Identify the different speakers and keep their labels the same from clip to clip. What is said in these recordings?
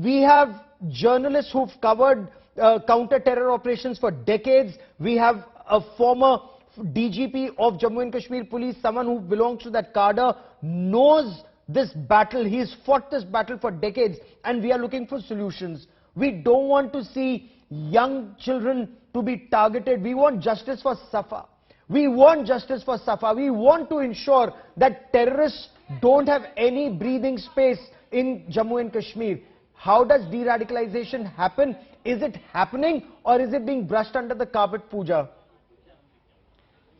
Speaker 1: We have journalists who've covered counter-terror operations for decades. We have a former DGP of Jammu and Kashmir Police, someone who belongs to that cadre, knows this battle. He's fought this battle for decades, and we are looking for solutions. We don't want to see young children to be targeted. We want justice for Safa. We want justice for Safa. We want to ensure that terrorists don't have any breathing space in Jammu and Kashmir. How does de-radicalization happen? Is it happening, or is it being brushed under the carpet, Pooja?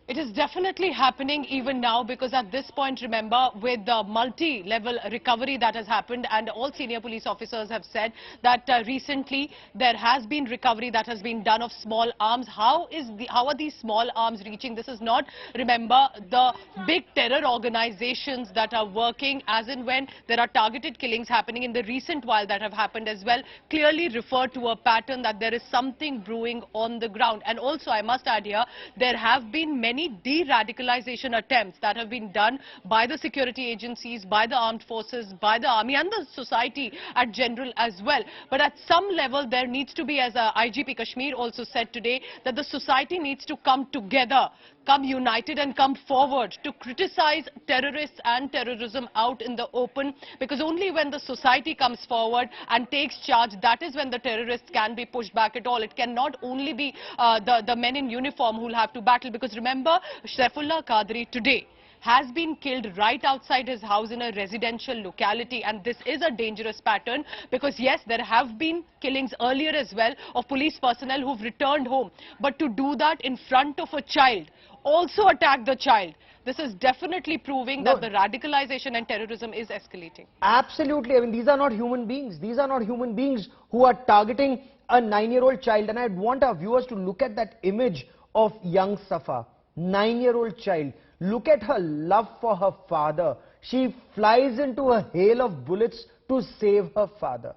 Speaker 2: It is definitely happening even now, because at this point, remember, with the multi-level recovery that has happened, and all senior police officers have said that recently there has been recovery that has been done of small arms. How are these small arms reaching? This is not, remember, the big terror organizations that are working, as in when there are targeted killings happening in the recent while that have happened as well, clearly refer to a pattern that there is something brewing on the ground. And also, I must add here, there have been many de-radicalization attempts that have been done by the security agencies, by the armed forces, by the army and the society at general as well. But at some level there needs to be, as IGP Kashmir also said today, that the society needs to come together, come united and come forward to criticize terrorists and terrorism out in the open, because only when the society comes forward and takes charge, that is when the terrorists can be pushed back at all. It cannot only be the men in uniform who will have to battle, because remember, Saifullah Qadri today has been killed right outside his house in a residential locality, and this is a dangerous pattern, because yes, there have been killings earlier as well of police personnel who've returned home, but to do that in front of a child, also attack the child, this is definitely proving that the radicalization and terrorism is escalating.
Speaker 1: Absolutely. I mean, these are not human beings. These are not human beings who are targeting a 9-year-old child. And I'd want our viewers to look at that image of young Safa, 9-year-old child. Look at her love for her father. She flies into a hail of bullets to save her father.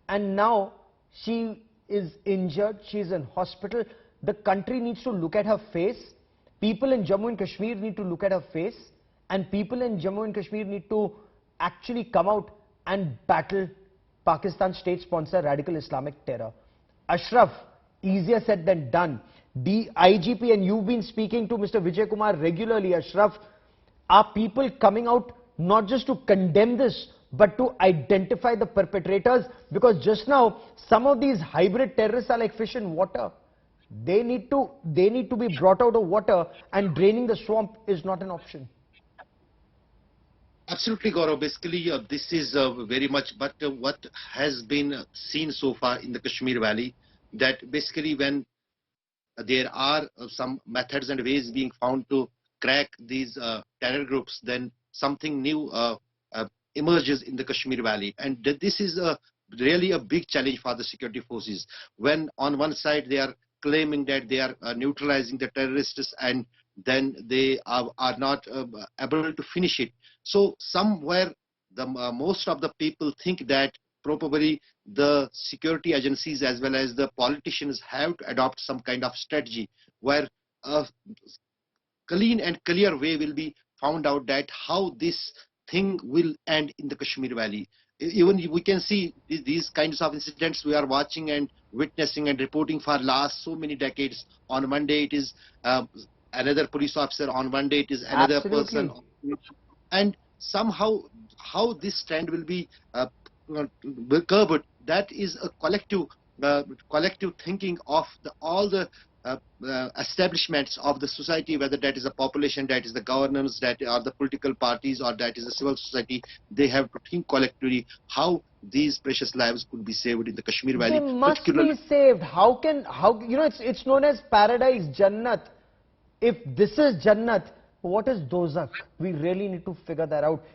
Speaker 1: And now she is injured. She's in hospital. The country needs to look at her face. People in Jammu and Kashmir need to look at her face. And people in Jammu and Kashmir need to actually come out and battle Pakistan's state-sponsored radical Islamic terror. Ashraf, easier said than done. The IGP, and you've been speaking to Mr. Vijay Kumar regularly, Ashraf, are people coming out not just to condemn this, but to identify the perpetrators? Because just now, some of these hybrid terrorists are like fish in water. They need to be brought out of water, and draining the swamp is not an option.
Speaker 3: Absolutely, Gaurav. Basically, this is very much, but what has been seen so far in the Kashmir Valley, that basically when there are some methods and ways being found to crack these terror groups, then something new emerges in the Kashmir Valley. And this is really a big challenge for the security forces. When on one side they are claiming that they are neutralizing the terrorists, and then they are not able to finish it. So somewhere most of the people think that probably the security agencies as well as the politicians have to adopt some kind of strategy where a clean and clear way will be found out that how this thing will end in the Kashmir Valley. Even we can see these kinds of incidents we are watching and witnessing and reporting for last so many decades. On one day it is another police officer, on one day it is another person. And somehow how this trend will be curbed, that is a collective thinking of all the establishments of the society, whether that is the population, that is the governance, that are the political parties, or that is the civil society. They have to think collectively how these precious lives could be saved in the Kashmir Valley.
Speaker 1: They must be saved. How you know, it's known as paradise, Jannat. If this is Jannat, what is Dozak? We really need to figure that out.